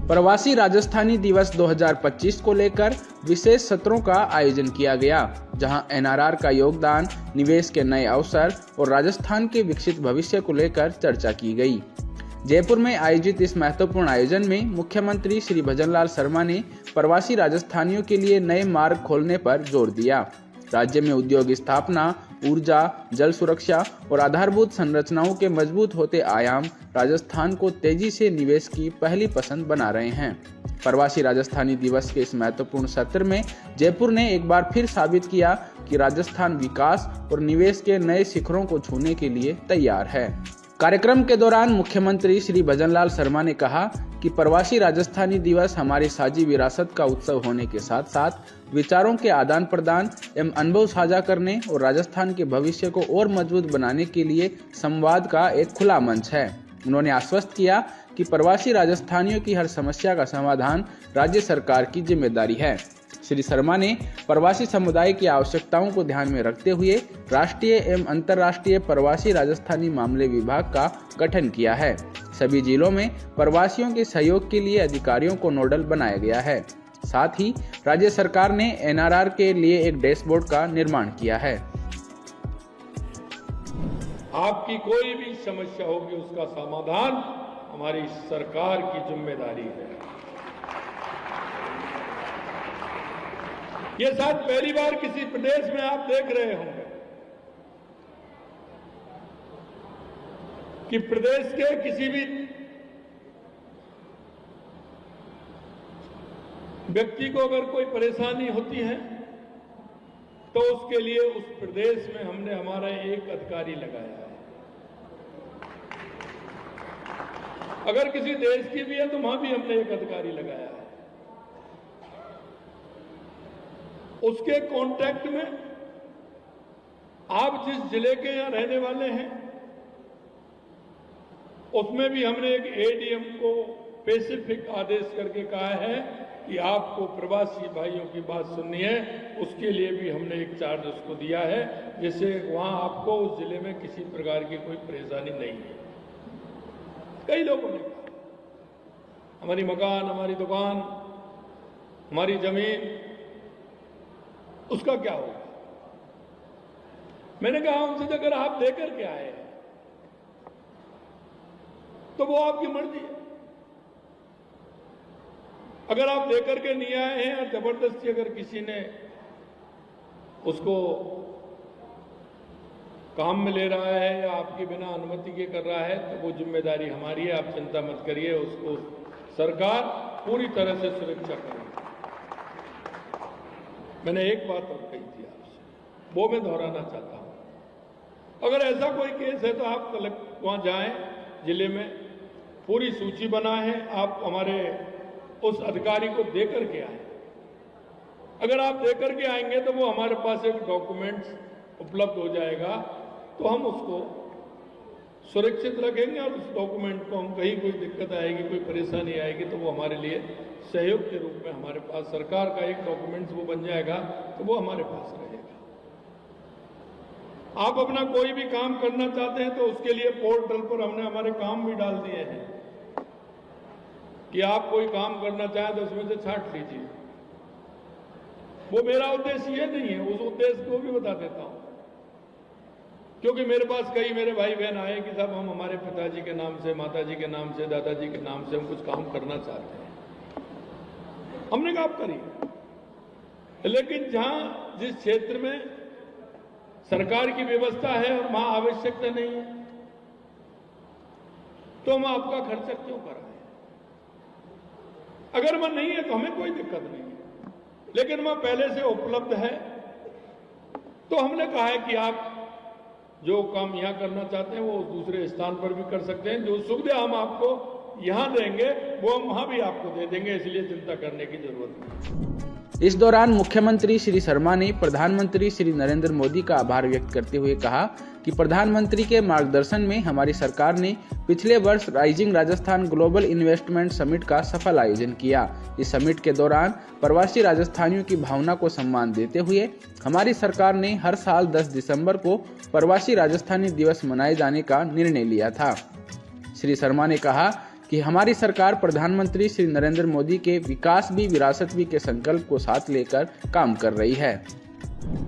प्रवासी राजस्थानी दिवस 2025 को लेकर विशेष सत्रों का आयोजन किया गया, जहां एनआरआर का योगदान, निवेश के नए अवसर और राजस्थान के विकसित भविष्य को लेकर चर्चा की गई। जयपुर में आयोजित इस महत्वपूर्ण आयोजन में मुख्यमंत्री श्री भजनलाल शर्मा ने प्रवासी राजस्थानियों के लिए नए मार्ग खोलने पर जोर दिया। राज्य में उद्योग स्थापना, ऊर्जा, जल सुरक्षा और आधारभूत संरचनाओं के मजबूत होते आयाम राजस्थान को तेजी से निवेश की पहली पसंद बना रहे हैं। प्रवासी राजस्थानी दिवस के इस महत्वपूर्ण सत्र में जयपुर ने एक बार फिर साबित किया कि राजस्थान विकास और निवेश के नए शिखरों को छूने के लिए तैयार है। कार्यक्रम के दौरान मुख्यमंत्री श्री भजनलाल शर्मा ने कहा कि प्रवासी राजस्थानी दिवस हमारी साझी विरासत का उत्सव होने के साथ साथ विचारों के आदान प्रदान एवं अनुभव साझा करने और राजस्थान के भविष्य को और मजबूत बनाने के लिए संवाद का एक खुला मंच है। उन्होंने आश्वस्त किया कि प्रवासी राजस्थानियों की हर समस्या का समाधान राज्य सरकार की जिम्मेदारी है। श्री शर्मा ने प्रवासी समुदाय की आवश्यकताओं को ध्यान में रखते हुए राष्ट्रीय एवं अंतर्राष्ट्रीय प्रवासी राजस्थानी मामले विभाग का गठन किया है। सभी जिलों में प्रवासियों के सहयोग के लिए अधिकारियों को नोडल बनाया गया है। साथ ही राज्य सरकार ने एनआरआर के लिए एक डैशबोर्ड का निर्माण किया है। आपकी कोई भी समस्या होगी, उसका समाधान हमारी सरकार की जिम्मेदारी है। ये शायद पहली बार किसी प्रदेश में आप देख रहे होंगे कि प्रदेश के किसी भी व्यक्ति को अगर कोई परेशानी होती है तो उसके लिए उस प्रदेश में हमने हमारा एक अधिकारी लगाया है। अगर किसी देश की भी है तो वहां भी हमने एक अधिकारी लगाया है। उसके कांटेक्ट में आप जिस जिले के यहां रहने वाले हैं उसमें भी हमने एक एडीएम को स्पेसिफिक आदेश करके कहा है कि आपको प्रवासी भाइयों की बात सुननी है। उसके लिए भी हमने एक चार्ज उसको दिया है, जिससे वहां आपको उस जिले में किसी प्रकार की कोई परेशानी नहीं है। कई लोगों ने कहा हमारी मकान, हमारी दुकान, हमारी जमीन, उसका क्या होगा? मैंने कहा उनसे अगर आप देकर के आए तो वो आपकी मर्जी है। अगर आप देकर के नहीं आए हैं और जबरदस्ती अगर किसी ने उसको काम में ले रहा है या आपकी बिना अनुमति के कर रहा है तो वो जिम्मेदारी हमारी है। आप चिंता मत करिए, उसको सरकार पूरी तरह से सुरक्षा करेगी। मैंने एक बात और कही थी आपसे, वो मैं दोहराना चाहता हूं। अगर ऐसा कोई केस है तो आप वहां जाएं, जिले में पूरी सूची बना है, आप हमारे उस अधिकारी को देकर के आए। अगर आप देकर के आएंगे तो वो हमारे पास एक डॉक्यूमेंट्स उपलब्ध हो जाएगा, तो हम उसको सुरक्षित रखेंगे और उस डॉक्यूमेंट को हम कहीं कोई दिक्कत आएगी, कोई परेशानी आएगी तो वो हमारे लिए सहयोग के रूप में हमारे पास सरकार का एक डॉक्यूमेंट्स वो बन जाएगा, तो वो हमारे पास रहेगा। आप अपना कोई भी काम करना चाहते हैं तो उसके लिए पोर्टल पर हमने हमारे काम भी डाल दिए हैं कि आप कोई काम करना चाहें तो उसमें से छांट लीजिए। वो मेरा उद्देश्य ये नहीं है, उस उद्देश्य को भी बता देता हूं, क्योंकि मेरे पास कई मेरे भाई बहन आए कि साहब हम हमारे पिताजी के नाम से, माताजी के नाम से, दादाजी के नाम से हम कुछ काम करना चाहते हैं। हमने कहा आप करिए, लेकिन जहां जिस क्षेत्र में सरकार की व्यवस्था है और वहां आवश्यकता नहीं है तो हम आपका खर्चा क्यों कराएं? अगर वह नहीं है तो हमें कोई दिक्कत नहीं है, लेकिन वह पहले से उपलब्ध है तो हमने कहा है कि आप जो काम यहां करना चाहते हैं वो दूसरे स्थान पर भी कर सकते हैं। जो सुविधा हम आपको यहां देंगे वो हम वहां भी आपको दे देंगे, इसलिए चिंता करने की जरूरत नहीं। इस दौरान मुख्यमंत्री श्री शर्मा ने प्रधानमंत्री श्री नरेंद्र मोदी का आभार व्यक्त करते हुए कहा कि प्रधानमंत्री के मार्गदर्शन में हमारी सरकार ने पिछले वर्ष rising Rajasthan global investment summit का सफल आयोजन किया। इस समिट के दौरान प्रवासी राजस्थानियों की भावना को सम्मान देते हुए हमारी सरकार ने हर साल 10 दिसंबर को प्रवासी राजस्थानी दिवस मनाए जाने का निर्णय लिया था। श्री शर्मा ने कहा कि हमारी सरकार प्रधानमंत्री श्री नरेंद्र मोदी के विकास भी विरासत भी के संकल्प को साथ लेकर काम कर रही है।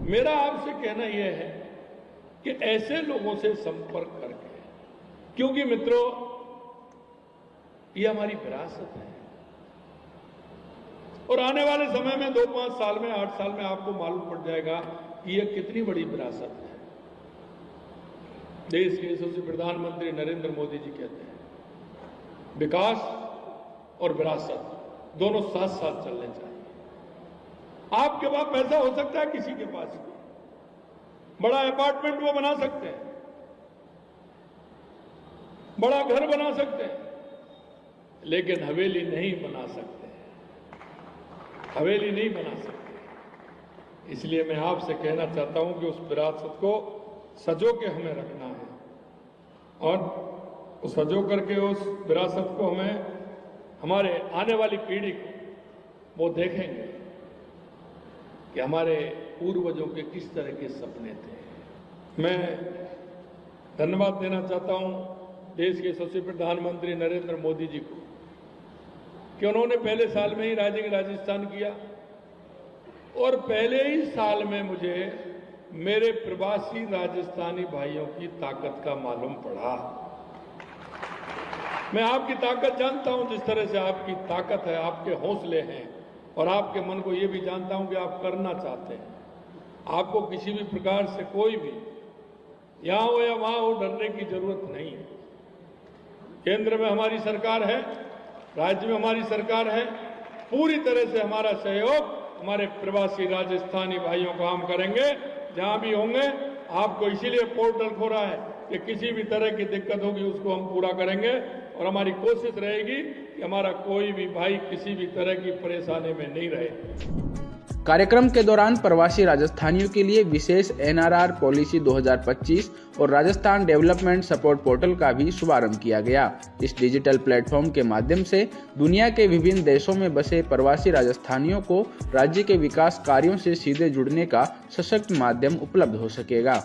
मेरा आपसे कहना यह है कि ऐसे लोगों से संपर्क करके, क्योंकि मित्रों ये हमारी विरासत है और आने वाले समय में 2-5 साल में 8 साल में आपको मालूम पड़ जाएगा कि यह कितनी बड़ी विरासत है। देश के यशस्वी प्रधानमंत्री नरेंद्र मोदी जी कहते हैं विकास और विरासत दोनों साथ साथ चलने चाहिए। आपके पास पैसा हो सकता है, किसी के पास बड़ा अपार्टमेंट वो बना सकते हैं, बड़ा घर बना सकते हैं, लेकिन हवेली नहीं बना सकते, हवेली नहीं बना सकते। इसलिए मैं आपसे कहना चाहता हूं कि उस विरासत को सजो के हमें रखना है और सजो करके उस विरासत को हमें हमारे आने वाली पीढ़ी को वो देखेंगे कि हमारे पूर्वजों के किस तरह के सपने थे। मैं धन्यवाद देना चाहता हूं देश के यशस्वी प्रधानमंत्री नरेंद्र मोदी जी को कि उन्होंने पहले साल में ही राइजिंग राजस्थान किया और पहले ही साल में मुझे मेरे प्रवासी राजस्थानी भाइयों की ताकत का मालूम पड़ा। मैं आपकी ताकत जानता हूं, जिस तरह से आपकी ताकत है, आपके हौसले हैं और आपके मन को ये भी जानता हूं कि आप करना चाहते हैं। आपको किसी भी प्रकार से कोई भी यहां हो या वहां हो डरने की जरूरत नहीं है। केंद्र में हमारी सरकार है, राज्य में हमारी सरकार है, पूरी तरह से हमारा सहयोग हमारे प्रवासी राजस्थानी भाइयों को हम करेंगे। जहां भी होंगे आपको इसीलिए पोर्टल खोला है कि किसी भी तरह की दिक्कत होगी उसको हम पूरा करेंगे और हमारी कोशिश रहेगी कि हमारा कोई भी भाई किसी भी तरह की परेशानी में नहीं रहे। कार्यक्रम के दौरान प्रवासी राजस्थानियों के लिए विशेष एनआरआर पॉलिसी 2025 और राजस्थान डेवलपमेंट सपोर्ट पोर्टल का भी शुभारंभ किया गया। इस डिजिटल प्लेटफॉर्म के माध्यम से दुनिया के विभिन्न देशों में बसे प्रवासी राजस्थानियों को राज्य के विकास कार्यों से सीधे जुड़ने का सशक्त माध्यम उपलब्ध हो सकेगा।